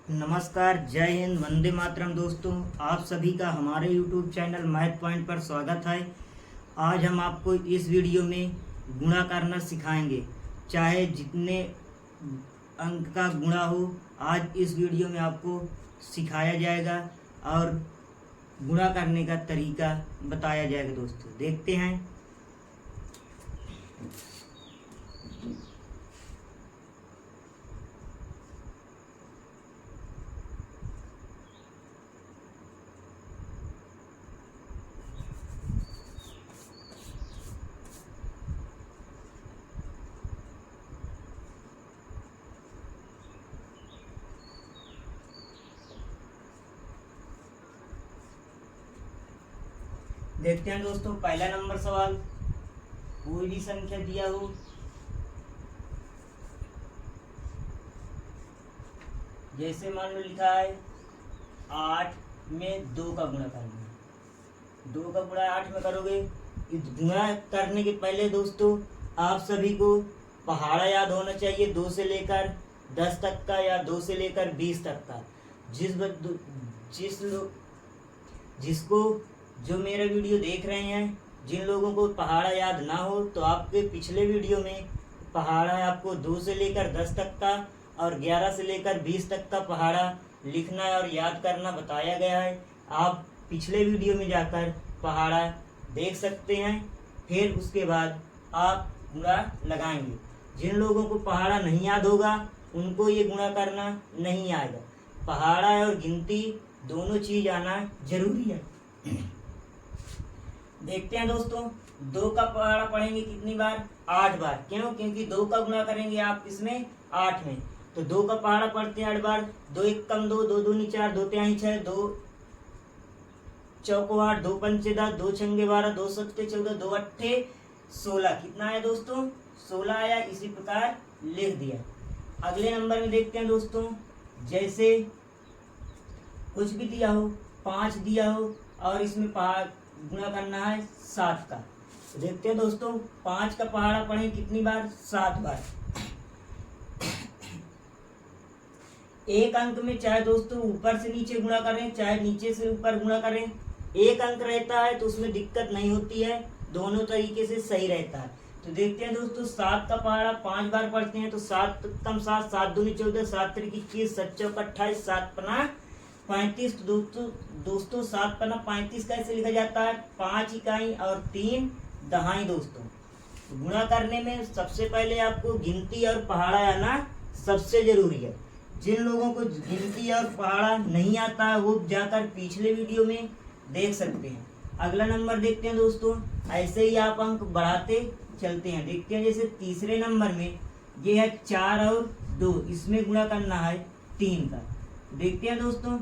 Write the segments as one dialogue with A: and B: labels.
A: नमस्कार, जय हिंद, वंदे मातरम। दोस्तों, आप सभी का हमारे YouTube चैनल मैथ पॉइंट पर स्वागत है। आज हम आपको इस वीडियो में गुणा करना सिखाएंगे। चाहे जितने अंक का गुणा हो, आज इस वीडियो में आपको सिखाया जाएगा और गुणा करने का तरीका बताया जाएगा। दोस्तों, देखते हैं। देखते हैं दोस्तों, पहला नंबर सवाल। कोई भी संख्या दिया हो, जैसे मान लो लिखा है 8 में 2 का गुणा करना है। 2 का गुणा 8 में करोगे। इस गुणा करने के पहले दोस्तों आप सभी को पहाड़ा याद होना चाहिए, 2 से लेकर 10 तक का या 2 से लेकर 20 तक का। जिसको जो मेरा वीडियो देख रहे हैं, जिन लोगों को पहाड़ा याद ना हो तो आपके पिछले वीडियो में पहाड़ा आपको 2 से लेकर 10 तक का और 11 से लेकर 20 तक का पहाड़ा लिखना और याद करना बताया गया है। आप पिछले वीडियो में जाकर पहाड़ा देख सकते हैं, फिर उसके बाद आप गुणा लगाएंगे। जिन लोगों को पहाड़ा नहीं याद होगा उनको ये गुणा करना नहीं आएगा। पहाड़ा और गिनती दोनों चीज आना जरूरी है। देखते हैं दोस्तों, 2 का पहाड़ा पढ़ेंगे कितनी बार? 8 बार। क्यों? क्योंकि 2 का गुणा करेंगे आप इसमें 8 में, तो 2 का पहाड़ा पढ़ते हैं 8 बार। 2 एक कम 2, 2 दूनी 4, 2 तिहाई 6, 2 चौको 8, 2 पंचे 10, 2 छंगे 12, 2 सत्ते 14, 2 अट्ठे 16। कितना आया दोस्तों? 16 आया। इसी प्रकार लिख दिया। अगले नंबर में देखते हैं दोस्तों, जैसे कुछ भी दिया हो, 5 दिया हो और इसमें गुणा करना है 7 का। तो देखते हैं दोस्तों, 5 का पहाड़ा पढ़ें कितनी बार? 7 बार। एक अंक में चाहे दोस्तों ऊपर से नीचे गुणा करें, चाहे नीचे से ऊपर गुणा करें, एक अंक रहता है तो उसमें दिक्कत नहीं होती है, दोनों तरीके से सही रहता है। तो देखते हैं दोस्तों, 7 का पहाड़ा 5 बार पढ़ते हैं तो 7 कम 7, 7 दूनी 14, 7 त्रिक 21, 7 चौक 28, 7 पना 35। दोस्तों 7 पना 35 कैसे लिखा जाता है? 5 इकाई और 3 दहाई। दोस्तों गुणा करने में सबसे पहले आपको गिनती और पहाड़ा आना सबसे जरूरी है। जिन लोगों को गिनती और पहाड़ा नहीं आता है वो जाकर पिछले वीडियो में देख सकते हैं। अगला नंबर देखते हैं दोस्तों, ऐसे ही आप अंक बढ़ाते चलते हैं। देखते हैं, जैसे तीसरे नंबर में ये है 4 और 2, इसमें गुणा करना है 3 का। देखते हैं दोस्तों,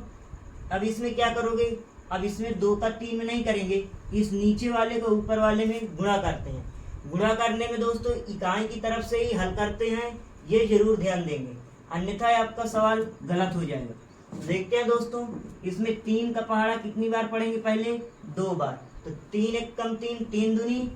A: अब इसमें क्या करोगे? अब इसमें 2 का 3 में नहीं करेंगे, इस नीचे वाले को ऊपर वाले में गुणा करते हैं। गुणा करने में दोस्तों इकाई की तरफ से ही हल करते हैं, ये जरूर ध्यान देंगे, अन्यथा आपका सवाल गलत हो जाएगा। देखते हैं दोस्तों, इसमें 3 का पहाड़ा कितनी बार पढ़ेंगे? पहले 2 बार। तो 3 एक कम 3, 3 दूनी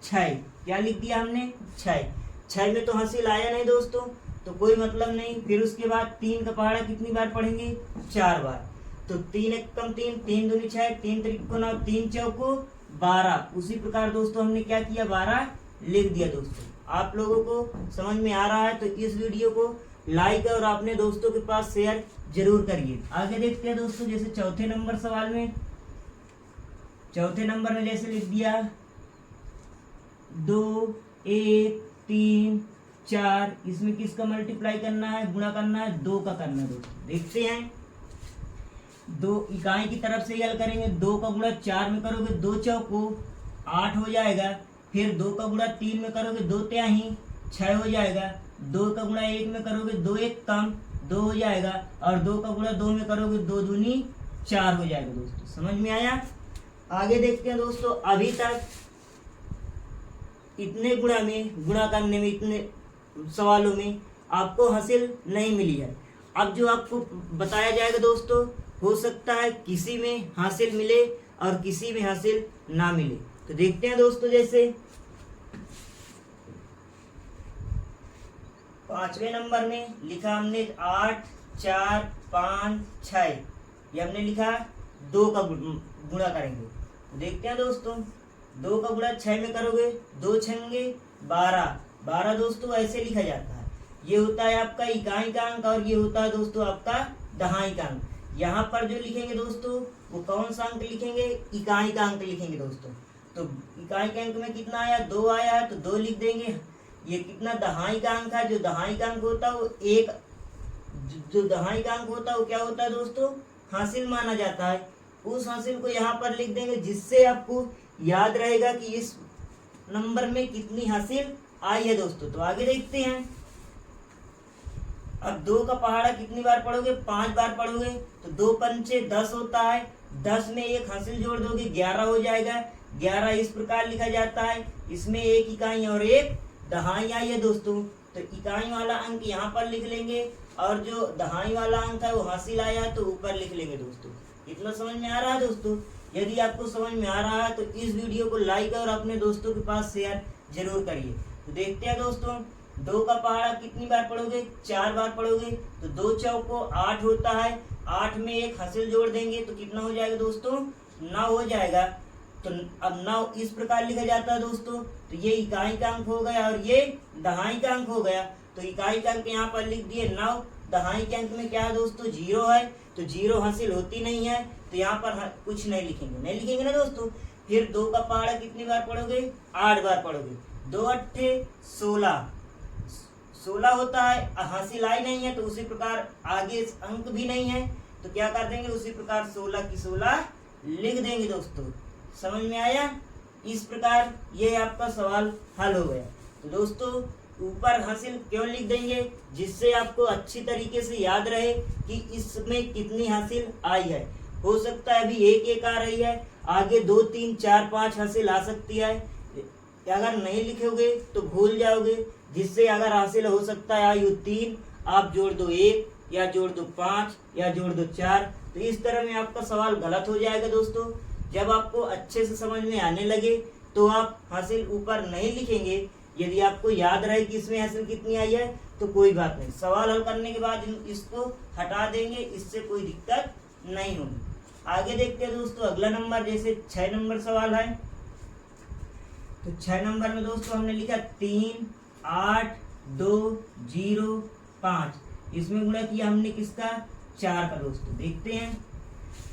A: 6। क्या लिख दिया हमने? 6। 6 में तो हासिल आया नहीं दोस्तों, तो कोई मतलब नहीं। फिर उसके बाद 3 का पहाड़ा कितनी बार पढ़ेंगे? 4 बार। तो 3 एक कम 3, 3 दूनी 6, 3 त्रिको 9, 3 चौको 12। उसी प्रकार दोस्तों हमने क्या किया? 12 लिख दिया। दोस्तों आप लोगों को समझ में आ रहा है तो इस वीडियो को लाइक और अपने दोस्तों के पास शेयर जरूर करिए। आगे देखते हैं दोस्तों, जैसे चौथे नंबर सवाल में, चौथे नंबर में जैसे लिख दिया 2, 1, 3, 4। इसमें किसका मल्टीप्लाई करना है? गुणा करना है, 2 का करना है। दोस्तों देखते हैं, 2 इकाई की तरफ से हल करेंगे। 2 का गुणा 4 में करोगे, 2 चौको 8 हो जाएगा। फिर 2 का गुणा 3 में करोगे, 2 तिहाई 6 हो जाएगा। 2 का गुणा 1 में करोगे, 2 एक कम 2 हो जाएगा। और 2 का गुणा 2 में करोगे, 2 दूनी 4 हो जाएगा। दोस्तों समझ में आया? आगे देखते हैं दोस्तों, अभी तक इतने गुणा करने में, इतने सवालों में आपको हासिल नहीं मिली है। अब जो आपको बताया जाएगा दोस्तों, हो सकता है किसी में हासिल मिले और किसी में हासिल ना मिले। तो देखते हैं दोस्तों, जैसे 5वें नंबर में लिखा हमने 8, 4 5 6, ये हमने लिखा 2 का गुणा करेंगे। देखते हैं दोस्तों, 2 का गुणा 6 में करोगे, 2 छंगे 12, 12 दोस्तों ऐसे लिखा जाता है। ये होता है आपका इकाई का अंक और ये होता है दोस्तों आपका दहाई का अंक। यहाँ पर जो लिखेंगे दोस्तों वो कौन सा अंक लिखेंगे, इकाई का अंक लिखेंगे दोस्तों। तो इकाई के अंक में कितना आया, 2 आया है तो 2 लिख देंगे। ये कितना दहाई का अंक है, जो दहाई का अंक होता है वो एक, जो दहाई का अंक होता है वो क्या होता है दोस्तों, हासिल माना जाता है। उस हासिल को यहाँ पर लिख देंगे जिससे आपको याद रहेगा कि इस नंबर में कितनी हासिल आई है दोस्तों। तो आगे देखते हैं। अब 2 का पहाड़ा कितनी बार पढ़ोगे, 5 बार पढ़ोगे। तो 2 पंचे 10 होता है, 10 में एक हासिल जोड़ दोगे 11 हो जाएगा। 11 इस प्रकार लिखा जाता है, इसमें एक इकाई और एक दहाई आई है दोस्तों। तो इकाई वाला अंक यहाँ पर लिख लेंगे और जो दहाई वाला अंक है वो हासिल आया है तो ऊपर लिख लेंगे दोस्तों। इतना समझ में आ रहा है दोस्तों? यदि आपको समझ में आ रहा है तो इस वीडियो को लाइक और अपने दोस्तों के पास शेयर जरूर करिए। तो देखते हैं दोस्तों, 2 का पहाड़ा कितनी बार पढ़ोगे, 4 बार पढ़ोगे। तो 2 चौको 8 होता है, 8 में एक हासिल जोड़ देंगे तो कितना हो जाएगा दोस्तों, 9 हो जाएगा। तो अब 9 इस प्रकार लिखा जाता है दोस्तों। तो ये इकाई का अंक हो गया और ये दहाई का अंक हो गया। तो इकाई का अंक यहाँ पर लिख दिए 9, दहाई के अंक में क्या है दोस्तों, 0 है। तो 0 हासिल होती नहीं है तो यहाँ पर कुछ नहीं लिखेंगे ना दोस्तों। फिर 2 का पहाड़ा कितनी बार पढ़ोगे, 8 बार पढ़ोगे। 2 अट्ठे 16, 16 होता है, हासिल आई नहीं है तो उसी प्रकार आगे अंक भी नहीं है तो क्या कर देंगे, उसी प्रकार 16 की 16 लिख देंगे दोस्तों। समझ में आया? इस प्रकार ये आपका सवाल हल हो गया। तो दोस्तों ऊपर हासिल क्यों लिख देंगे, जिससे आपको अच्छी तरीके से याद रहे कि इसमें कितनी हासिल आई है। हो सकता है अभी एक आ रही है, आगे 2 3 4 5 हासिल आ सकती है। अगर नहीं लिखोगे तो भूल जाओगे, जिससे अगर हासिल हो सकता है आयु 3, आप जोड़ दो 1 या जोड़ दो 5 या जोड़ दो 4। तो इस तरह में आपका सवाल गलत हो जाएगा दोस्तों। जब आपको अच्छे से समझ में आने लगे तो आप हासिल ऊपर नहीं लिखेंगे। यदि आपको याद रहे कि इसमें हासिल कितनी आई है तो कोई बात नहीं, सवाल हल करने के बाद इसको हटा देंगे, इससे कोई दिक्कत नहीं होगी। आगे देखते हैं दोस्तों अगला नंबर, जैसे 6 नंबर सवाल है। तो 6 नंबर में दोस्तों हमने लिखा 3 8 2 0 5। इसमें गुणा किया हमने किसका, 4 का दोस्तों। देखते हैं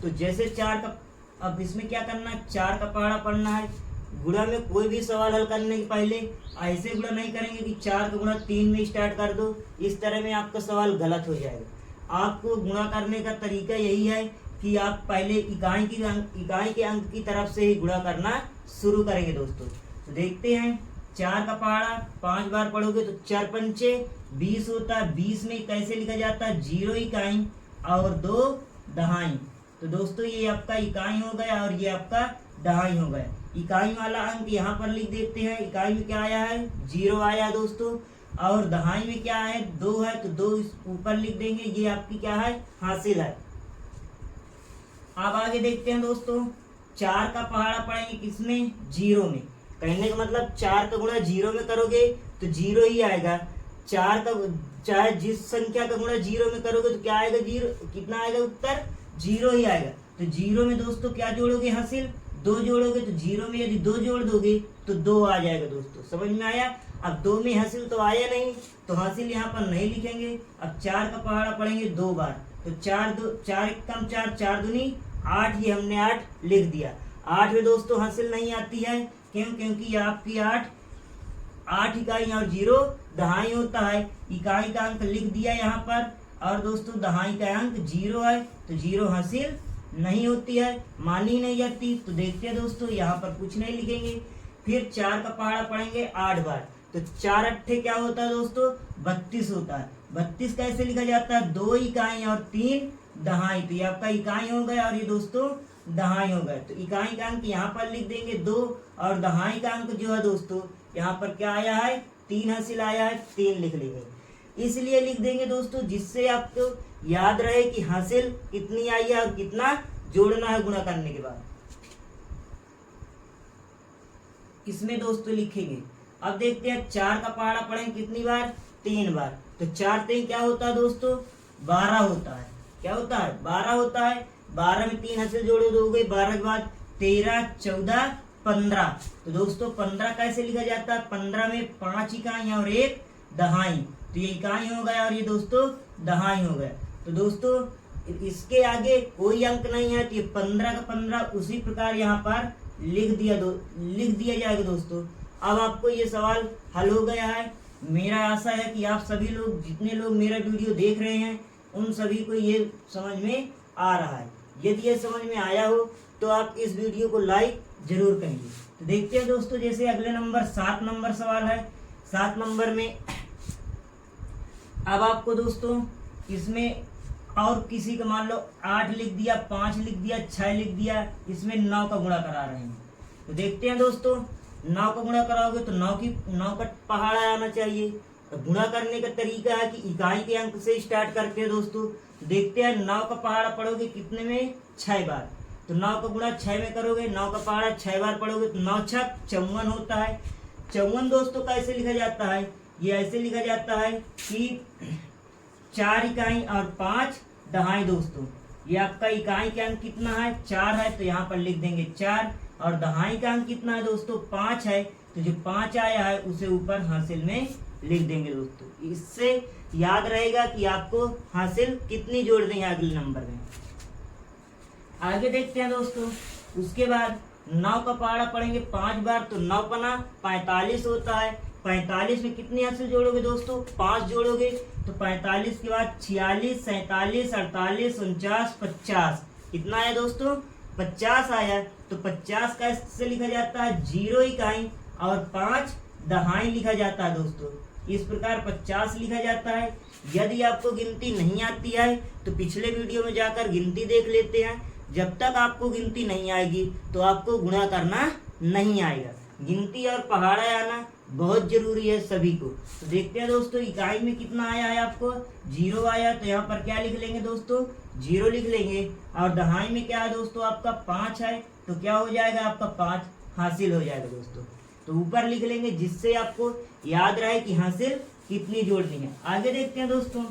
A: तो जैसे 4 का, अब इसमें क्या करना है, 4 का पहाड़ा पढ़ना है। गुणा में कोई भी सवाल हल करने के पहले ऐसे गुणा नहीं करेंगे कि 4 का गुणा 3 में स्टार्ट कर दो, इस तरह में आपका सवाल गलत हो जाएगा। आपको गुणा करने का तरीका यही है कि आप पहले इकाई के अंक की तरफ से ही गुणा करना शुरू करेंगे दोस्तों। तो देखते हैं 4 का पहाड़ा 5 बार पढ़ोगे तो 4 पंचे 20 होता है। 20 में कैसे लिखा जाता है, 0 इकाई और 2 दहाई। तो दोस्तों ये आपका इकाई हो गया और ये आपका दहाई हो गया। इकाई वाला अंक यहाँ पर लिख देते हैं। इकाई में क्या आया है, 0 आया दोस्तों, और दहाई में क्या है, 2 है तो 2 ऊपर लिख देंगे। ये आपकी क्या है, हासिल है। अब आगे देखते हैं दोस्तों, 4 का पहाड़ा पढ़ेंगे किसमें, 0 में। कहने का मतलब 4 का गुणा 0 में करोगे तो 0 ही आएगा। 4 का चाहे जिस संख्या का गुणा 0 में करोगे तो क्या आएगा, 0 कितना आएगा, उत्तर 0 ही आएगा। तो 0 में दोस्तों क्या जोड़ोगे, हासिल 2 जोड़ोगे। तो 0 में यदि 2 जोड़ दोगे तो 2 आ जाएगा दोस्तों। समझ में आया? अब 2 में हासिल तो आया नहीं तो हासिल यहाँ पर नहीं लिखेंगे। अब 4 का पहाड़ा पढ़ेंगे 2 बार। तो 4 एक कम 4, 4 दूनी 8, ही हमने 8 लिख दिया। 8 में दोस्तों हासिल नहीं आती है, क्यों, क्योंकि आपकी 8 इकाई और 0 दहाई होता है। इकाई का अंक लिख दिया यहाँ पर और दोस्तों दहाई का अंक 0 है तो 0 हासिल नहीं होती है, मानी नहीं जाती। तो देखते हैं दोस्तों यहाँ पर कुछ नहीं लिखेंगे। फिर 4 का पहाड़ा पढ़ेंगे 8 बार। तो 4 अट्ठे क्या होता है दोस्तों, 32 होता है। 32 कैसे लिखा जाता है, 2 इकाई और 3 दहाई। तो ये आपका इकाई हो गया और ये दोस्तों दहाई हो गए। तो इकाई का अंक यहाँ पर लिख देंगे 2 और दहाई का अंक जो है दोस्तों यहाँ पर क्या आया है, 3 हासिल आया है, 3 लिख लेंगे। इसलिए लिख देंगे दोस्तों जिससे आपको याद रहे कि हासिल कितनी आई है और कितना जोड़ना है गुणा करने के बाद। इसमें दोस्तों लिखेंगे। अब देखते हैं 4 का पहाड़ा पढ़ेंगे कितनी बार, 3 बार। तो 4 3 क्या होता है दोस्तों, 12 होता है। क्या होता है? 12 होता है। 12 में 3 हासिल जोड़ो दोगे, 12 के बाद 13, 14, 15। तो दोस्तों 15 कैसे लिखा जाता है? 15 में 5 इकाई और 1 दहाई, तो ये इकाई हो गया और ये दोस्तों दहाई हो गया। तो दोस्तों इसके आगे कोई अंक नहीं है, तो ये 15 का 15 उसी प्रकार यहाँ पर लिख दिया जाएगा दोस्तों। अब आपको ये सवाल हल हो गया है। मेरा आशा है कि आप सभी लोग, जितने लोग मेरा वीडियो देख रहे हैं, उन सभी को ये समझ में आ रहा है। यदि ये समझ में आया हो तो आप इस वीडियो को लाइक जरूर करिए। तो देखते हैं दोस्तों, जैसे अगले नंबर 7 नंबर सवाल है। 7 नंबर में अब आपको दोस्तों इसमें और किसी का मान लो 8 लिख दिया, 5 लिख दिया, 6 लिख दिया, इसमें 9 का गुणा करा रहे हैं। तो देखते हैं दोस्तों, 9 का गुणा कराओगे तो 9 का पहाड़ा आना चाहिए। तो गुणा करने का तरीका है कि इकाई के अंक से स्टार्ट करते हैं दोस्तों। तो देखते हैं 9 का पहाड़ा पढ़ोगे कितने में? 6 बार। तो 9 का गुणा 6 में करोगे, 9 का पहाड़ा 6 बार पढ़ोगे तो 9 छक 54 होता है। 54 दोस्तों कैसे लिखा जाता है? ये ऐसे लिखा जाता है कि 4 इकाई और 5 दहाई दोस्तों। ये आपका इकाई का अंक कितना है? 4 है, तो यहाँ पर लिख देंगे 4। और दहाई का अंक कितना है दोस्तों? 5 है, तो जो 5 आया है उसे ऊपर हासिल में लिख देंगे दोस्तों। इससे याद रहेगा कि आपको हासिल कितनी जोड़नी है अगले नंबर में। आगे देखते हैं दोस्तों। उसके बाद 9 का पहाड़ा पढ़ेंगे 5 बार, तो 9 पना 45 होता है। 45 में कितनी हासिल जोड़ोगे दोस्तों? 5 जोड़ोगे, तो 45 के बाद 46, 47, 48, 49, 50। कितना आया दोस्तों? 50 आया। तो 50 कैसे लिखा जाता है? 0 इकाई और 5 दहाई लिखा जाता है दोस्तों। इस प्रकार 50 लिखा जाता है। यदि आपको गिनती नहीं आती है तो पिछले वीडियो में जाकर गिनती देख लेते हैं। जब तक आपको गिनती नहीं आएगी तो आपको गुणा करना नहीं आएगा। गिनती और पहाड़ा आना बहुत जरूरी है सभी को। तो देखते हैं दोस्तों, इकाई में कितना आया है आपको? 0 आया, तो यहाँ पर क्या लिख लेंगे दोस्तों? 0 लिख लेंगे। और दहाई में क्या है दोस्तों? आपका 5 है, तो क्या हो जाएगा? आपका 5 हासिल हो जाएगा दोस्तों। तो ऊपर लिख लेंगे जिससे आपको याद रहे कि हासिल कितनी जोड़नी है। आगे देखते हैं दोस्तों।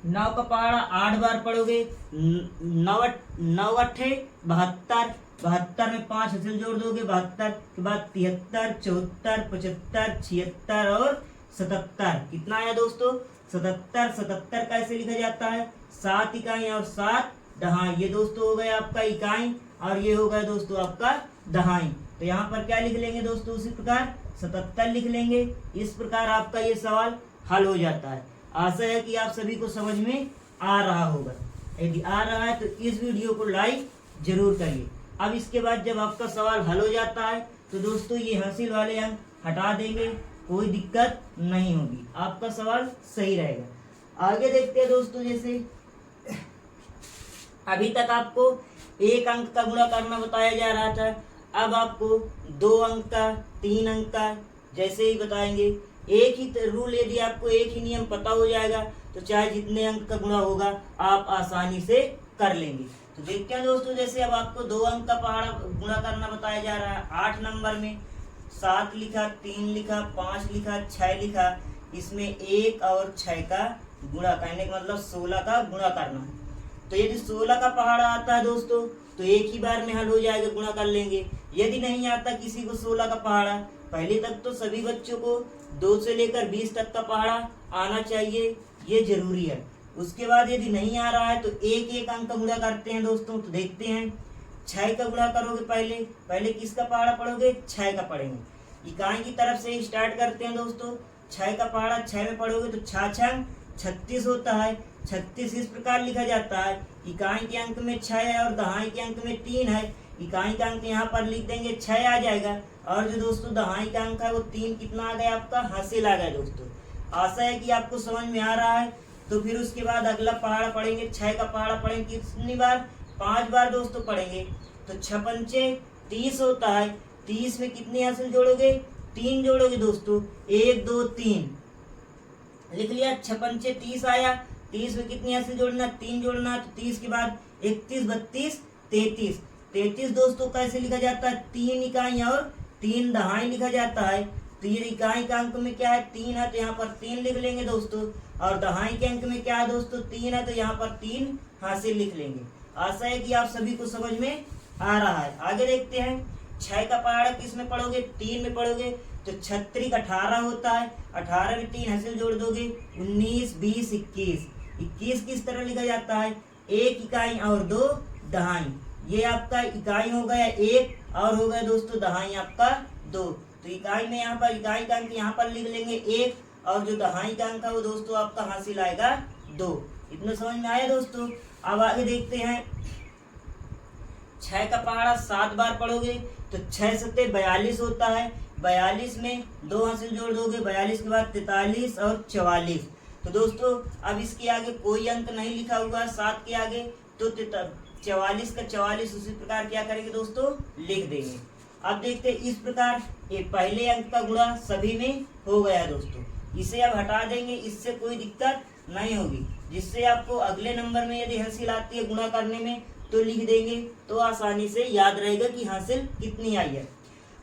A: 9 का पहाड़ा 8 बार पढ़ोगे, 9 अट्ठे 72। 72 में 5 हासिल जोड़ दोगे, 72 के बाद 73, 74, 75, 76 और 77। कितना आया दोस्तों? 77। 77 कैसे लिखा जाता है? 7 इकाई और 7 दहाई। ये दोस्तों हो गया आपका इकाई और ये हो गया दोस्तों आपका दहाई। तो यहाँ पर क्या लिख लेंगे दोस्तों? उसी प्रकार 77 लिख लेंगे। इस प्रकार आपका ये सवाल हल हो जाता है। आशा है कि आप सभी को समझ में आ रहा होगा। यदि आ रहा है तो इस वीडियो को लाइक जरूर करिए। अब इसके बाद जब आपका सवाल हल हो जाता है तो दोस्तों ये हासिल वाले अंक हटा देंगे, कोई दिक्कत नहीं होगी, आपका सवाल सही रहेगा। आगे देखते हैं दोस्तों। जैसे अभी तक आपको 1 अंक का गुणा करना बताया जा रहा था, अब आपको 2 अंक का, 3 अंक का जैसे ही बताएंगे। एक ही रूल, यदि आपको एक ही नियम पता हो जाएगा तो चाहे जितने अंक का गुणा होगा आप आसानी से कर लेंगे। तो देखते हैं दोस्तों, जैसे अब आपको 2 अंक का पहाड़ा गुणा करना बताया जा रहा है। 8 नंबर में 7 लिखा, 3 लिखा, 5 लिखा, 6 लिखा। इसमें 1 और 6 का गुणा, कहने का मतलब 16 का गुणा करना है। तो यदि 16 का पहाड़ा आता है दोस्तों तो एक ही बार में हल हो जाएगा, गुणा कर लेंगे। यदि नहीं आता किसी को 16 का पहाड़ा, पहले तक तो सभी बच्चों को 2 से लेकर 20 तक का पहाड़ा आना चाहिए, ये जरूरी है। उसके बाद यदि नहीं आ रहा है तो एक एक अंक का गुणा करते हैं दोस्तों। तो देखते हैं, 6 का गुणा करोगे, पहले किसका पहाड़ा पढ़ोगे? 6 का पढ़ेंगे। इकाई की तरफ से स्टार्ट करते हैं दोस्तों। 6 का पहाड़ा 6 में पढ़ोगे तो 6 छंग 36 होता है। 36 इस प्रकार लिखा जाता है, इकाई के अंक में 6 है और दहाई के अंक में 3 है। इकाई का अंक यहाँ पर लिख देंगे 6 आ जाएगा, और जो दोस्तों दहाई का अंक है वो 3 कितना आ गया? आपका हासिल आ गया दोस्तों। आशा है कि आपको समझ में आ रहा है। तो फिर उसके बाद अगला पहाड़ा पढ़ेंगे। 6 का पहाड़ा पढ़ेंगे कितनी बार? 5 बार दोस्तों पढ़ेंगे। तो 6 पंचे 30 होता है। 30 में कितनी हासिल जोड़ोगे? 3 जोड़ोगे दोस्तों, 1 2 3 लिख लिया। 6 पंचे 30 आया। 30 में कितनी हासिल जोड़ना? 3 जोड़ना। तो 30 के बाद 31, 32, 33। 33 दोस्तों कैसे लिखा जाता है? 3 इकाई और 3 दहाई लिखा जाता है। तो ये इकाई का अंक में क्या है? 3 है, तो यहाँ पर 3 लिख लेंगे दोस्तों। और दहाई के अंक में क्या है दोस्तों 3 है, तो यहाँ पर 3 हासिल लिख लेंगे। आशा है कि आप सभी को समझ में आ रहा है। आगे देखते हैं 6 का पहाड़ा किस में पढ़ोगे, 3 में पढ़ोगे। तो 36 18 होता है, 18 में 3 हासिल जोड़ दोगे 19 20 21। 21 किस तरह लिखा जाता है, 1 इकाई और 2 दहाई। ये आपका इकाई हो गया 1 और हो गया दोस्तों दहाई आपका 2। तो इकाई में यहाँ पर इकाई का अंक यहाँ पर लिख लेंगे 1 और जो दहाई का अंक है वो दोस्तों आपका हासिल आएगा 2। इतना समझ में आया दोस्तों। अब आगे देखते हैं 6 का पहाड़ा 7 बार पढ़ोगे तो 6 सत्ते 42 होता है। 42 में 2 हासिल जोड़ दोगे, 42 के बाद 43 और 44। तो दोस्तों अब इसके आगे कोई अंक नहीं लिखा हुआ 7 के आगे, तो 44 का 44 उसी प्रकार क्या करेंगे दोस्तों लिख देंगे। अब देखते हैं इस प्रकार ये पहले अंक का गुणा सभी में हो गया दोस्तों। इसे अब हटा देंगे, इससे कोई दिक्कत नहीं होगी, जिससे आपको अगले नंबर में यदि हासिल आती है गुणा करने में तो लिख देंगे, तो आसानी से याद रहेगा कि हासिल कितनी आई है।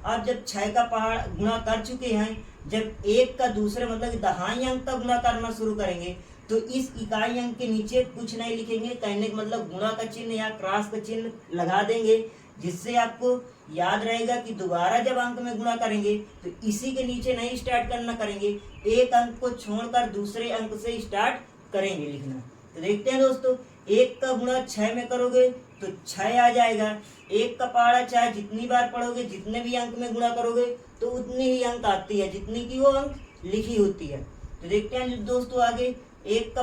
A: अब जब 6 का पहाड़ गुणा कर चुके हैं, जब 1 का दूसरे मतलब दहाई अंक का गुणा करना शुरू करेंगे तो इस इकाई अंक के नीचे कुछ नहीं लिखेंगे, कहने का मतलब गुणा का चिन्ह या क्रॉस का चिन्ह लगा देंगे, जिससे आपको याद रहेगा कि दोबारा जब अंक में गुणा करेंगे तो इसी के नीचे नहीं स्टार्ट करना करेंगे, एक अंक को छोड़कर दूसरे अंक से स्टार्ट करेंगे लिखना। तो देखते हैं दोस्तों 1 का गुणा 6 में करोगे तो 6 आ जाएगा। 1 का पहाड़ा चाहे जितनी बार पढ़ोगे, जितने भी अंक में गुणा करोगे तो उतनी ही अंक आती है जितनी की वो अंक लिखी होती है। तो देखते हैं दोस्तों आगे 1 का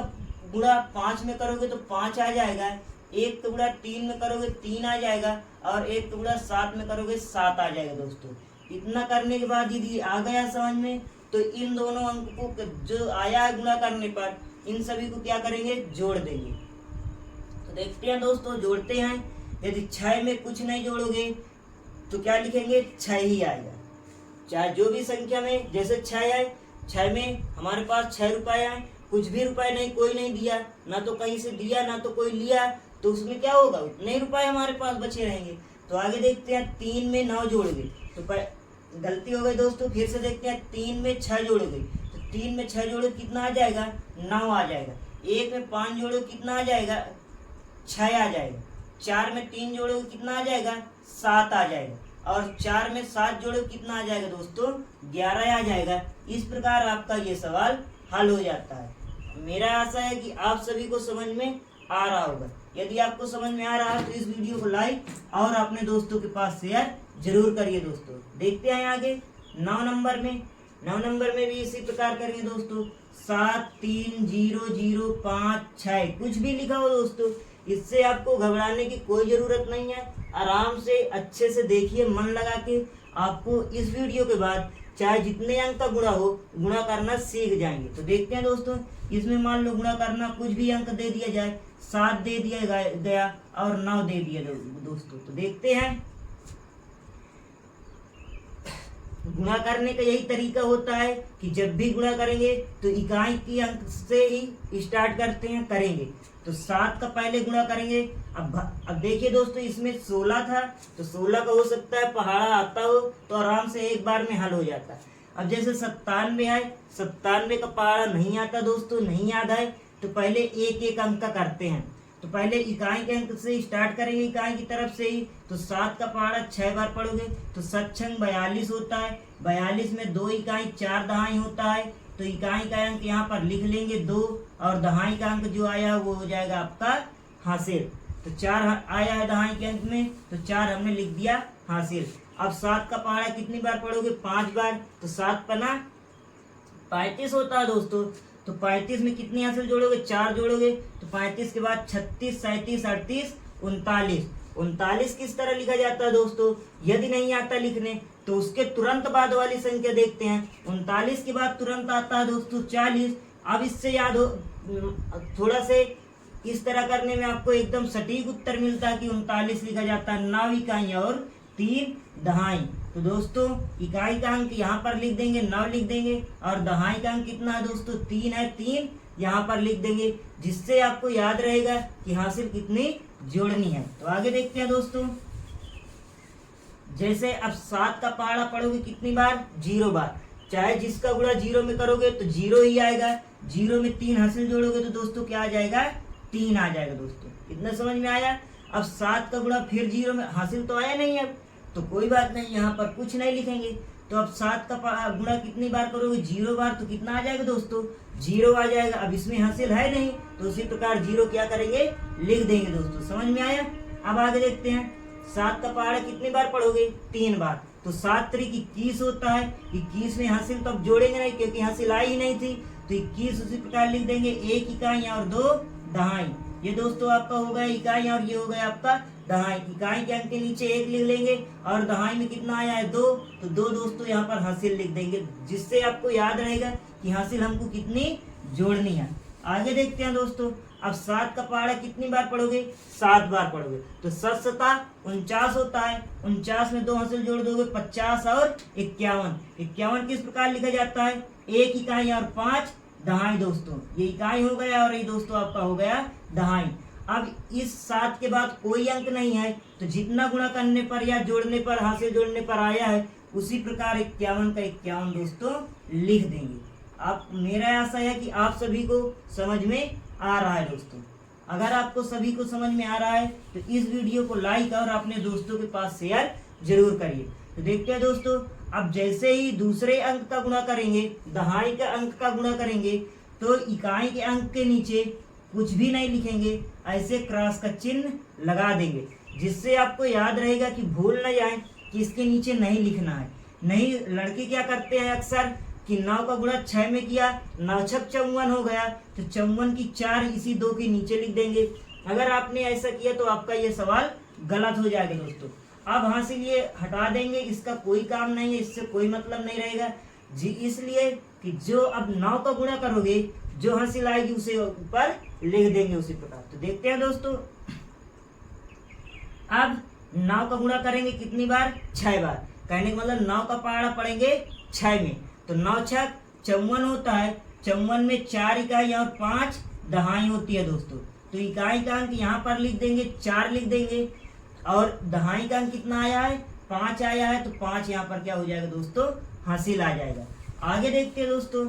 A: गुणा 5 में करोगे तो 5 आ जाएगा। 1 का गुणा 3 में करोगे 3 आ जाएगा, और 1 का गुणा 7 में करोगे 7 आ जाएगा दोस्तों। इतना करने के बाद यदि आ गया समझ में, तो इन दोनों अंक को जो आया है गुणा करने पर, इन सभी को क्या करेंगे जोड़ देंगे। तो देखते हैं दोस्तों जोड़ते हैं। यदि 6 में कुछ नहीं जोड़ोगे तो क्या लिखेंगे 6 ही आएगा, चाहे जो भी संख्या में, जैसे 6 है, 6 में हमारे पास 6 रुपए आए, कुछ भी रुपए नहीं, कोई नहीं दिया, ना तो कहीं से दिया ना तो कोई लिया, तो उसमें क्या होगा उतने ही रुपए हमारे पास बचे रहेंगे। तो आगे देखते हैं 3 में 9 जोड़ोगे तो गलती हो गई दोस्तों, फिर से देखते हैं 3 में 6 जोड़ोगे तो 3 में 6 जोड़ो कितना आ जाएगा 9 आ जाएगा। 1 में 5 जोड़ो कितना आ जाएगा 6 आ जाएगा। 4 में 3 जोड़ो कितना आ जाएगा 7 आ जाएगा, और 4 में 7 जोड़ो कितना आ जाएगा दोस्तों 11 आ जाएगा। इस प्रकार आपका ये सवाल हल हो जाता है। मेरा आशा है कि आप सभी को समझ में आ रहा होगा। यदि आपको समझ में आ रहा है तो इस वीडियो को लाइक और अपने दोस्तों के पास शेयर जरूर करिए दोस्तों। देखते हैं आगे 9 नंबर में। 9 नंबर में भी इसी प्रकार करेंगे दोस्तों। 7 3 0 0 5 6 कुछ भी लिखा हो दोस्तों, इससे आपको घबराने की कोई जरूरत नहीं है। आराम से अच्छे से देखिए, मन लगा के। आपको इस वीडियो के बाद चाहे जितने अंक का गुणा हो, गुणा करना सीख जाएंगे। तो देखते हैं दोस्तों, इसमें मान लो गुणा करना कुछ भी अंक दे दिया जाए, 7 दे दिया गया और 9 दे दिया दोस्तों। तो देखते हैं, गुणा करने का यही तरीका होता है कि जब भी गुणा करेंगे तो इकाई की अंक से ही स्टार्ट करेंगे। तो 7 का पहले गुणा करेंगे। अब देखिए दोस्तों, इसमें 16 था तो 16 का हो सकता है पहाड़ा आता हो तो आराम से एक बार में हल हो जाता है। अब जैसे 97 है, 97 का पहाड़ा नहीं आता दोस्तों, नहीं याद है, तो पहले एक एक अंक का करते हैं। तो पहले इकाई के अंक से स्टार्ट करेंगे, इकाई की तरफ से ही। तो 7 का पहाड़ा 6 बार पढ़ोगे तो 7 42 होता है। 42 में 2 इकाई 4 दहाई होता है, तो इकाई का अंक यहाँ पर लिख लेंगे 2, और दहाई का अंक जो आया वो हो जाएगा आपका हासिल। तो 4 आया है दहाई के अंक में, तो 4 हमने लिख दिया हासिल। अब 7 का पहाड़ा कितनी बार पढ़ोगे 5 बार, तो 7 पना 35 होता है दोस्तों। तो 35 में कितनी हासिल जोड़ोगे 4 जोड़ोगे, तो 35 के बाद 36 37 38 39। 39 किस तरह लिखा जाता है दोस्तों, यदि नहीं आता लिखने तो उसके तुरंत बाद वाली संख्या देखते हैं। 39 के बाद तुरंत आता है दोस्तों 40। अब इससे याद हो, थोड़ा से इस तरह करने में आपको एकदम सटीक उत्तर मिलता है कि 39 लिखा जाता है 9 इकाई और 3 दहाई। तो दोस्तों इकाई का अंक यहाँ पर लिख देंगे 9 लिख देंगे, और दहाई का अंक कितना है दोस्तों 3 है, 3 यहाँ पर लिख देंगे, जिससे आपको याद रहेगा कि हासिल कितनी जोड़नी है। तो आगे देखते हैं दोस्तों, जैसे अब 7 का पहाड़ा पढ़ोगे कितनी बार 0 बार, चाहे जिसका गुणा 0 में करोगे तो 0 ही आएगा। 0 में 3 हासिल जोड़ोगे तो दोस्तों क्या आ जाएगा, 3 आ जाएगा दोस्तों। इतना समझ में आया। अब 7 का गुणा फिर 0 में हासिल तो आया नहीं, अब तो कोई बात नहीं, यहाँ पर कुछ नहीं लिखेंगे। तो अब 7 का गुणा कितनी बार करोगे, 0 बार, तो कितना आ जाएगा दोस्तों, 0 आ जाएगा। अब इसमें हासिल है नहीं तो उसी प्रकार 0 क्या करेंगे, लिख देंगे दोस्तों। समझ में आया। अब आगे देखते हैं, 7 का पहाड़ा कितनी बार पढ़ोगे, 3 बार। तो 7 त्रिक 21 होता है। 21 में हासिल तो अब जोड़ेंगे नहीं क्योंकि हासिल आई ही नहीं थी, तो 21 उसी प्रकार लिख देंगे। 1 इकाई और 2 दहाई। ये दोस्तों आपका हो गया इकाई और ये हो गया आपका दहाई। इकाई के अंक के नीचे 1 लिख लेंगे और दहाई में कितना आया है, 2, तो 2 दोस्तों यहाँ पर हासिल लिख देंगे, जिससे आपको याद रहेगा कि हासिल हमको कितनी जोड़नी है। आगे देखते हैं दोस्तों, अब 7 का पहाड़ा कितनी बार पढ़ोगे, 7 बार पढ़ोगे। तो 7 सता 49 होता है। 49 में 2 हासिल जोड़ दोगे, 50 और 51। 51 किस प्रकार लिखा जाता है, 1 इकाई और 5 दहाई दोस्तों। ये इकाई हो गया और ये दोस्तों आपका हो गया दहाई। अब इस 7 के बाद कोई अंक नहीं है, तो जितना गुणा करने पर या जोड़ने पर, हासिल जोड़ने पर आया है, उसी प्रकार 51 का 51 दोस्तों लिख देंगे। आप, मेरा आशा है कि आप सभी को समझ में आ रहा है दोस्तों। अगर आपको सभी को समझ में आ रहा है तो इस वीडियो को लाइक और अपने दोस्तों के पास शेयर जरूर करिए। तो देखते हैं दोस्तों, अब जैसे ही दूसरे अंक का गुणा करेंगे, दहाई का अंक का गुणा करेंगे, तो इकाई के अंक के नीचे कुछ भी नहीं लिखेंगे, ऐसे क्रॉस का चिन्ह लगा देंगे, जिससे आपको याद रहेगा कि भूल न जाए कि इसके नीचे नहीं लिखना है। नहीं, लड़के क्या करते हैं अक्सर कि 9 का गुणा 6 में किया, 9 छक 54 हो गया, तो 54 की 4 इसी 2 के नीचे लिख देंगे। अगर आपने ऐसा किया तो आपका ये सवाल गलत हो जाएगा दोस्तों। अब हासिल ये हटा देंगे, इसका कोई काम नहीं है, इससे कोई मतलब नहीं रहेगा जी, इसलिए कि जो अब 9 का गुणा करोगे, जो हासिल आएगी उसे ऊपर लिख देंगे उसी प्रकार। तो देखते हैं दोस्तों, अब 9 का गुणा करेंगे कितनी बार, 6 बार। कहने का मतलब 9 का पहाड़ा पढ़ेंगे 6 में, तो 9 छक 54 होता है। 54 में 4 इकाई और 5 दहाई होती है दोस्तों। तो इकाई का अंक यहाँ पर लिख देंगे, 4 लिख देंगे, और दहाई का अंक कितना आया है, 5 आया है, तो 5 यहाँ पर क्या हो जाएगा दोस्तों, हासिल आ जाएगा। आगे देखते हैं दोस्तों,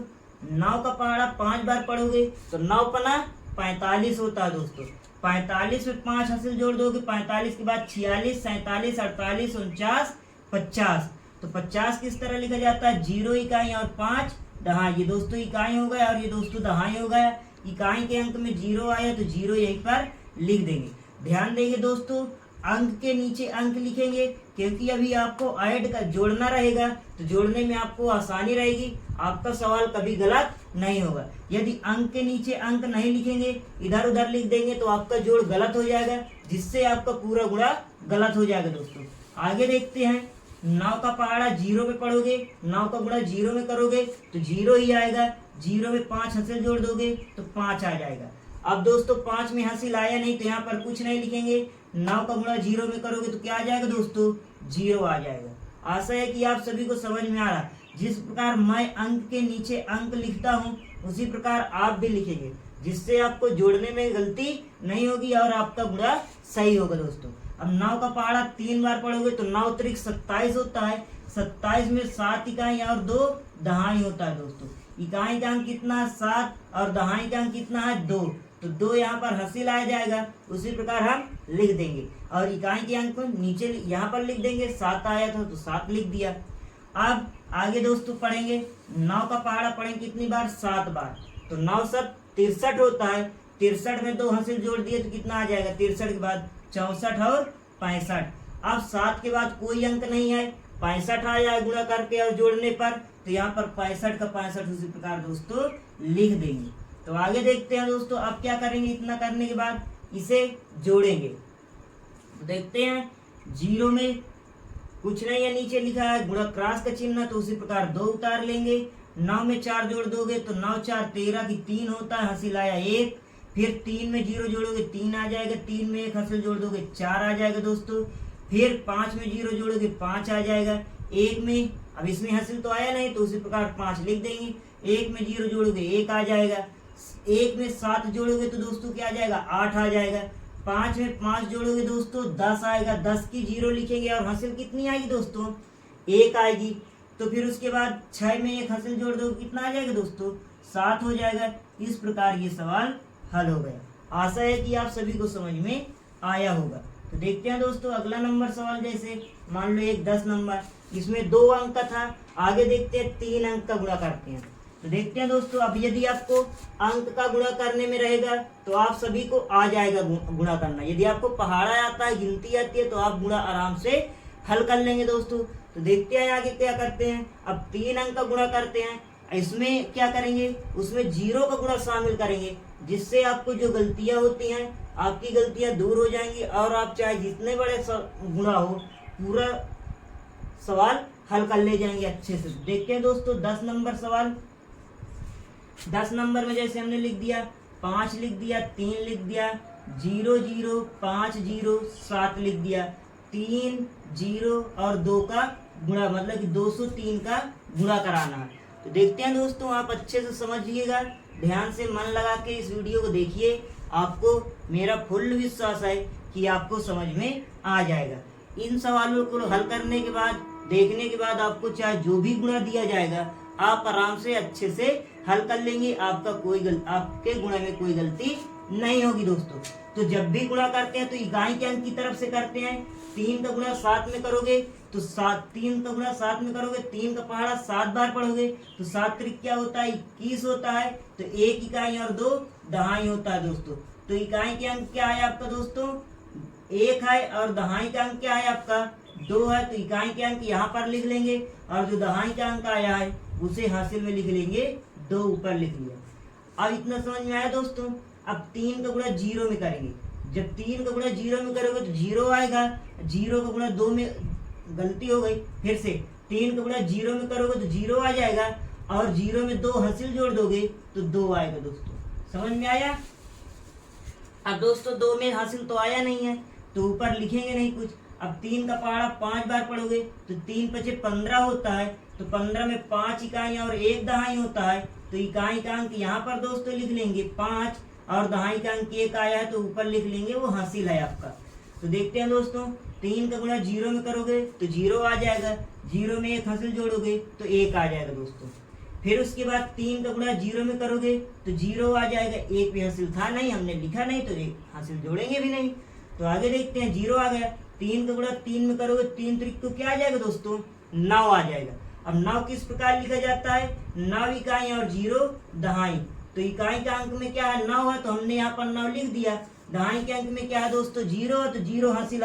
A: 9 का पहाड़ा 5 बार पढ़ोगे तो 9 पना 45 होता है दोस्तों। 45 में 5 हासिल जोड़ दोगे, 45 के बाद 46, 47, 48, 49, 50। तो 50 किस तरह लिखा जाता है, 0 इकाई और 5 दहाई। ये दोस्तों इकाई हो गया और ये दोस्तों दहाई हो गया। इकाई के अंक में 0 आया तो 0 यहीं पर लिख देंगे। ध्यान देंगे दोस्तों, अंक के नीचे अंक लिखेंगे, क्योंकि अभी आपको ऐड का जोड़ना रहेगा, तो जोड़ने में आपको आसानी रहेगी, आपका सवाल कभी गलत नहीं होगा। यदि अंक के नीचे अंक नहीं लिखेंगे, इधर उधर लिख देंगे, तो आपका जोड़ गलत हो जाएगा, जिससे आपका पूरा गुणा गलत हो जाएगा दोस्तों। आगे देखते हैं, 9 का पहाड़ा 0 में पढ़ोगे, 9 का गुणा 0 में करोगे तो 0 ही आएगा। 0 में 5 हासिल जोड़ दोगे तो 5 आ जाएगा। अब दोस्तों 5 में हासिल आया नहीं, तो यहाँ पर कुछ नहीं लिखेंगे। 9 का गुणा 0 में करोगे तो क्या आ जाएगा दोस्तों, 0 आ जाएगा। आशा है कि आप सभी को समझ में आ रहा है। जिस प्रकार मैं अंक के नीचे अंक लिखता हूँ, उसी प्रकार आप भी लिखेंगे, जिससे आपको जोड़ने में गलती नहीं होगी और आपका गुणा सही होगा दोस्तों। अब 9 का पहाड़ा 3 बार पढ़ोगे तो 9 त्रिक 27 होता है। 27 में 7 इकाई और 2 दहाई होता है दोस्तों। इकाई का अंक कितना है, 7, और दहाई का अंक कितना है, 2, तो 2 यहाँ पर हासिल आ जाएगा, उसी प्रकार हम लिख देंगे। और इकाई के अंक को नीचे यहाँ पर लिख देंगे, 7 आया था तो 7 लिख दिया। अब आगे दोस्तों पढ़ेंगे, 9 का पहाड़ा पढ़ेंगे कितनी बार, 7 बार। तो 9 7 63 होता है। 63 में 2 हासिल जोड़ दिए तो कितना आ जाएगा, 63 के बाद 64 और 65। अब 7 के बाद कोई अंक नहीं है, 65 आया है गुणा करके और जोड़ने पर, तो यहाँ पर 65 का 65 उसी प्रकार दोस्तों लिख देंगे। तो आगे देखते हैं दोस्तों, अब क्या करेंगे, इतना करने के बाद इसे जोड़ेंगे। तो देखते हैं, 0 में कुछ नहीं है, नीचे लिखा है गुणा क्रॉस का चिन्ह, तो उसी प्रकार 2 उतार लेंगे। 9 में 4 जोड़ दोगे तो 9 4 13 की 3 होता है, हासिल आया 1। फिर 3 में 0 जोड़ोगे 3 आ जाएगा, 3 में 1 हासिल जोड़ दोगे 4 आ जाएगा दोस्तों। फिर 5 में 0 जोड़ोगे 5 आ जाएगा। 1 में, अब इसमें हासिल तो आया नहीं, तो उसी प्रकार 5 लिख देंगे। 1 में 0 जोड़ोगे 1 आ जाएगा। 1 में 7 जोड़ोगे तो दोस्तों क्या आ जाएगा, 8 आ जाएगा। 5 में 5 जोड़ोगे दोस्तों 10 आएगा। 10 की 0 लिखेंगे और हासिल कितनी आएगी दोस्तों, 1 आएगी। तो फिर उसके बाद 6 में एक हासिल जोड़ दो, कितना आ जाएगा दोस्तों? 7 हो जाएगा। इस प्रकार ये सवाल हल हो गया। आशा है कि आप सभी को समझ में आया होगा। तो देखते हैं दोस्तों अगला नंबर सवाल। जैसे मान लो एक 10 नंबर, इसमें 2 अंक का था, आगे देखते हैं 3 अंक का गुणा करते हैं। तो देखते हैं दोस्तों, अब यदि आपको अंक का गुणा करने में रहेगा तो आप सभी को आ जाएगा गुणा करना। यदि आपको पहाड़ा आता है, गिनती आती है, तो आप गुणा आराम से हल कर लेंगे दोस्तों। तो देखते हैं आगे क्या करते हैं। अब 3 अंक का गुणा करते हैं, इसमें क्या करेंगे, उसमें 0 का गुणा शामिल करेंगे, जिससे आपको जो गलतियां होती हैं आपकी गलतियां दूर हो जाएंगी और आप चाहे जितने बड़े गुणा हो पूरा सवाल हल कर ले जाएंगे अच्छे से। देखते हैं दोस्तों 10 नंबर सवाल। 10 नंबर में जैसे हमने लिख दिया 5 लिख दिया, 3 लिख दिया, 0 0 5 0 7 लिख दिया, 3 0 और 2 का गुणा, मतलब कि 203 का गुणा कराना है। तो देखते हैं दोस्तों, आप अच्छे से समझिएगा, ध्यान से मन लगा के इस वीडियो को देखिए। आपको मेरा फुल विश्वास है कि आपको समझ में आ जाएगा। इन सवालों को हल करने के बाद, देखने के बाद आपको चाहे जो भी गुणा दिया जाएगा आप आराम से अच्छे से हल कर लेंगे। आपके गुणा में कोई गलती नहीं होगी दोस्तों। तो जब भी गुणा करते हैं तो इकाई के अंक की तरफ से करते हैं। 3 का गुणा 7 में करोगे तो 3 का गुणा 7 में करोगे, 3 का पहाड़ा 7 बार पढ़ोगे तो 7 त्रिक क्या होता है? 21 होता है। तो 1 इकाई और 2 दहाई होता है दोस्तों। तो इकाई के अंक क्या है आपका दोस्तों? 1 है और दहाई का अंक क्या है आपका? 2 है। तो इकाई के अंक यहाँ पर लिख लेंगे और जो दहाई का अंक आया है उसे हासिल में लिख लेंगे, 2 ऊपर लिख लिया। अब इतना समझ में आया दोस्तों। अब 3 का गुणा 0 में करेंगे। जब 3 का गुणा 0 में करोगे तो 0 आएगा। 0 का गुणा 2 में, गलती हो गई, फिर से 3 का गुणा 0 में करोगे तो 0 आ जाएगा और 0 में 2 हासिल जोड़ दोगे तो 2 आएगा दोस्तों। समझ में आया? अब दोस्तों 2 में हासिल तो आया नहीं है तो ऊपर लिखेंगे नहीं कुछ। अब 3 का पहाड़ा 5 बार पढ़ोगे तो 3 पचे 15 होता है। तो 15 में 5 इकाई और 1 दहाई होता है। तो इकाई का अंक यहाँ पर दोस्तों लिख लेंगे 5 और दहाई का अंक 1 आया है तो ऊपर लिख लेंगे, वो हासिल है आपका। तो देखते हैं दोस्तों, 3 का गुणा 0 में करोगे तो 0 आ जाएगा। 0 में 1 हासिल जोड़ोगे तो 1 आ जाएगा दोस्तों। फिर उसके बाद 3 का गुणा 0 में करोगे तो 0 आ जाएगा। 1 भी हासिल था नहीं, हमने लिखा नहीं तो 1 हासिल जोड़ेंगे भी नहीं। तो आगे देखते हैं, 0 आ गया। 3 का गुणा 3 में करोगे, 3 त्रिक तो क्या आ जाएगा दोस्तों? 9 आ जाएगा। अब 9 किस प्रकार लिखा जाता है? 9 इकाई और 0 दहाई। तो इकाई का अंक में क्या है? 9 है, तो हमने यहाँ पर 9 लिख दिया। दहाई के अंक में क्या है दोस्तों? 0 है, तो 0 हासिल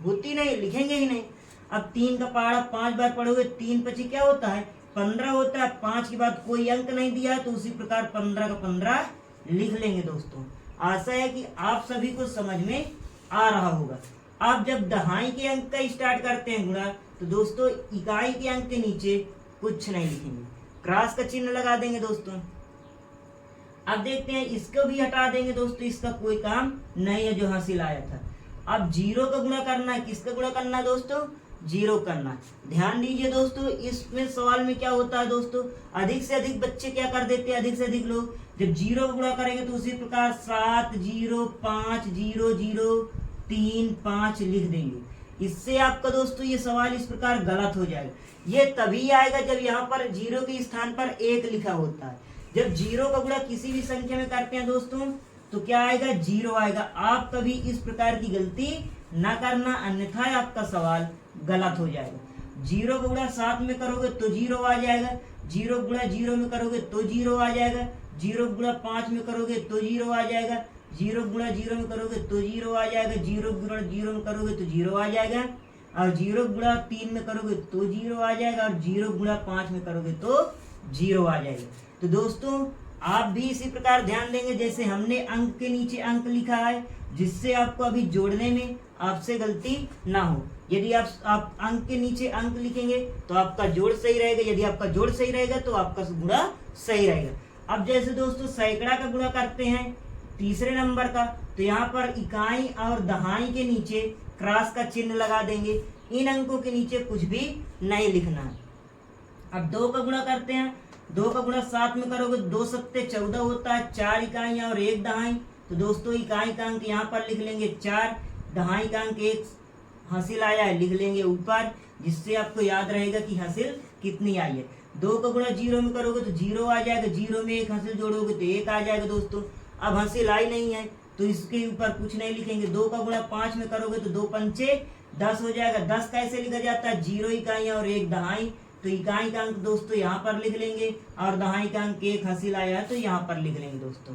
A: होती नहीं, लिखेंगे ही नहीं। अब 3 का पहाड़ा 5 बार पढ़ोगे, 3 पची क्या होता है? 15 होता है। 5 के बाद कोई अंक नहीं दिया है तो उसी प्रकार 15 का 15 लिख लेंगे दोस्तों। आशा है कि आप सभी को समझ में आ रहा होगा। आप जब दहाई के अंक का स्टार्ट करते हैं गुणा, तो दोस्तों इकाई के अंक के नीचे कुछ नहीं लिखेंगे, क्रॉस का चिन्ह लगा देंगे दोस्तों। अब देखते हैं, इसको भी हटा देंगे दोस्तों, इसका कोई काम नहीं है जो हासिल आया था। अब 0 का गुणा करना है। किसका गुणा करना है दोस्तों? 0 करना है। ध्यान दीजिए दोस्तों, इसमें सवाल में क्या होता है दोस्तों, अधिक से अधिक बच्चे क्या कर देते हैं, अधिक से अधिक लोग जब 0 का गुणा करेंगे तो उसी प्रकार 7 0 5 0 0 3 5 लिख देंगे। इससे आपका दोस्तों ये सवाल इस प्रकार गलत हो जाएगा। ये तभी आएगा जब यहाँ पर 0 के स्थान पर 1 लिखा होता है। जब 0 का गुणा किसी भी संख्या में करते हैं दोस्तों तो क्या आएगा? 0 आएगा। आप कभी इस प्रकार की गलती ना करना, अन्यथा आपका सवाल गलत हो जाएगा। 0 का गुणा 7 में करोगे तो 0 आ जाएगा। 0 गुणा 0 में करोगे तो 0 आ जाएगा। 0 गुणा 5 में करोगे तो 0 आ जाएगा। 0 गुणा 0 में करोगे तो 0 आ जाएगा। 0 गुणा 0 में करोगे तो 0 आ जाएगा। और 0 गुणा 3 में करोगे तो 0 आ जाएगा। और 0 गुणा 5 में करोगे तो 0 आ जाएगा। तो दोस्तों आप भी इसी प्रकार ध्यान देंगे, जैसे हमने अंक के नीचे अंक लिखा है, जिससे आपको अभी जोड़ने में आपसे गलती ना हो। यदि आप अंक के नीचे अंक लिखेंगे तो आपका जोड़ सही रहेगा। यदि आपका जोड़ सही रहेगा तो आपका गुणा सही रहेगा। अब जैसे दोस्तों सैकड़ा का गुणा करते हैं तीसरे नंबर का, तो यहाँ पर इकाई और दहाई के नीचे क्रॉस का चिन्ह लगा देंगे। इन अंकों के नीचे कुछ भी नहीं लिखना है। अब 2 का गुणा करते हैं। 2 का गुणा 7 में करोगे, 2 सत्ते 14 होता है। 4 इकाइयाँ और 1 दहाई। तो दोस्तों इकाई का अंक यहाँ पर लिख लेंगे 4, दहाई का अंक 1 हासिल आया है, लिख लेंगे ऊपर, जिससे आपको याद रहेगा कि हासिल कितनी आई है। 2 का गुणा 0 में करोगे तो 0 आ जाएगा, 0 में 1 हासिल जोड़ोगे तो 1 आ जाएगा दोस्तों। अब हासिल आई नहीं है तो इसके ऊपर कुछ नहीं लिखेंगे। 2 का गुणा 5 में करोगे तो 2 पंचे 10 हो जाएगा। 10 कैसे लिखा जाता है, 0 इकाइयां और 1 दहाई, तो इकाई का अंक दोस्तों यहाँ पर लिख लेंगे और दहाई का अंक 1 हासिल आया है तो यहाँ पर लिख लेंगे दोस्तों।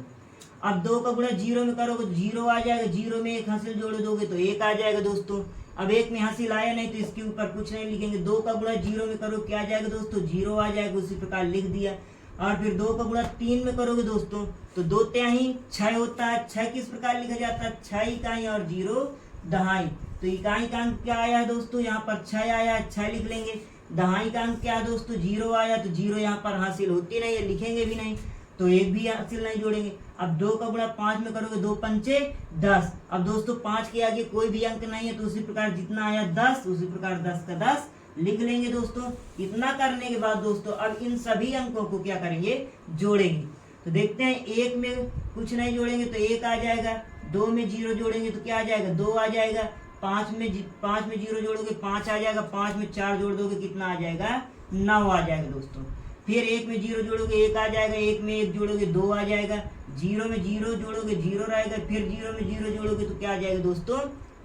A: अब 2 का गुणा 0 में करोगे तो 0 आ जाएगा, 0 में 1 हासिल जोड़ दोगे तो 1 आ जाएगा दोस्तों। अब 1 में हासिल आया नहीं तो इसके ऊपर कुछ नहीं लिखेंगे। 2 का गुणा 0 में करो क्या आ जाएगा दोस्तों, 0 आ जाएगा, उसी प्रकार लिख दिया। और फिर 2 का गुणा 3 में करोगे दोस्तों तो 2 तिहाई 6 होता है। 6 किस प्रकार लिखा जाता है, 6 इकाई और 0 दहाई, तो इकाई का अंक क्या आया है दोस्तों, यहाँ पर 6 आया, 6 लिख लेंगे। दहाई का अंक क्या है दोस्तों, 0 आया, तो 0 यहाँ पर हासिल होती नहीं है, लिखेंगे भी नहीं, तो 1 भी हासिल नहीं जोड़ेंगे। अब 2 का गुणा 5 में करोगे 2 पंचे 10। अब दोस्तों 5 के आगे कोई भी अंक नहीं है तो उसी प्रकार जितना आया 10 उसी प्रकार 10 का 10 लिख लेंगे दोस्तों। इतना करने के बाद दोस्तों अब इन सभी अंकों को क्या करेंगे, जोड़ेंगे। तो देखते हैं, 1 में कुछ नहीं जोड़ेंगे तो 1 आ जाएगा, 2 में 0 जोड़ेंगे तो क्या आ जाएगा, 2 आ जाएगा, 5 में 0 जोड़ोगे 5 आ जाएगा, 5 में 4 जोड़ दोगे कितना आ जाएगा, 9 आ जाएगा दोस्तों। फिर 1 में 0 जोड़ोगे 1 आ जाएगा, 1 में 1 जोड़ोगे 2 आ जाएगा, 0 में 0 जोड़ोगे 0 रहेगा, फिर 0 में 0 जोड़ोगे तो क्या आ जाएगा दोस्तों,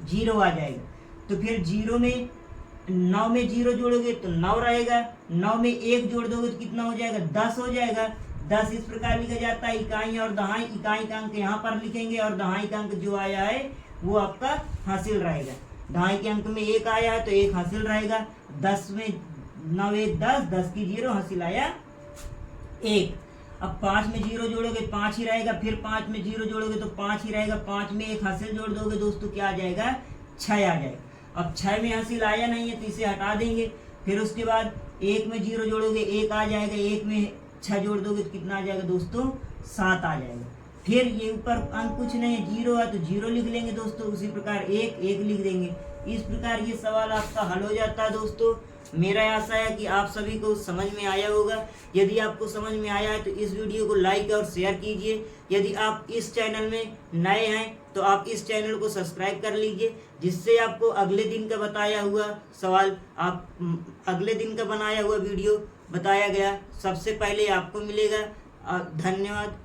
A: 0 आ जाएगा। तो फिर 0 में 9 में 0 जोड़ोगे तो 9 रहेगा, 9 में 1 जोड़ दोगे तो कितना हो जाएगा, 10 हो जाएगा। 10 इस प्रकार लिखा जाता है, इकाई और दहाई। इकाई का अंक यहाँ पर लिखेंगे और दहाई का अंक जो आया है वो आपका हासिल रहेगा। दहाई के अंक में 1 आया है तो 1 हासिल रहेगा। 10 में 9 1 10, 10 की 0 हासिल आया 1। अब 5 में 0 जोड़ोगे 5 ही रहेगा, फिर 5 में 0 जोड़ोगे तो 5 ही रहेगा, 5 में 1 हासिल जोड़ दोगे दोस्तों क्या आ जाएगा, 6 आ जाएगा। अब 6 में हासिल आया नहीं है तो इसे हटा देंगे। फिर उसके बाद 1 में 0 जोड़ोगे 1 आ जाएगा, 1 में 6 जोड़ दोगे तो कितना आ जाएगा दोस्तों, 7 आ जाएगा। फिर ये ऊपर अंक कुछ नहीं है, 0 है तो 0 लिख लेंगे दोस्तों, उसी प्रकार 1 लिख देंगे। इस प्रकार ये सवाल आपका हल हो जाता है दोस्तों। मेरा आशा है कि आप सभी को समझ में आया होगा। यदि आपको समझ में आया है तो इस वीडियो को लाइक और शेयर कीजिए। यदि आप इस चैनल में नए हैं तो आप इस चैनल को सब्सक्राइब कर लीजिए, जिससे आपको अगले दिन का बताया हुआ सवाल, आप अगले दिन का बनाया हुआ वीडियो बताया गया सबसे पहले आपको मिलेगा। धन्यवाद।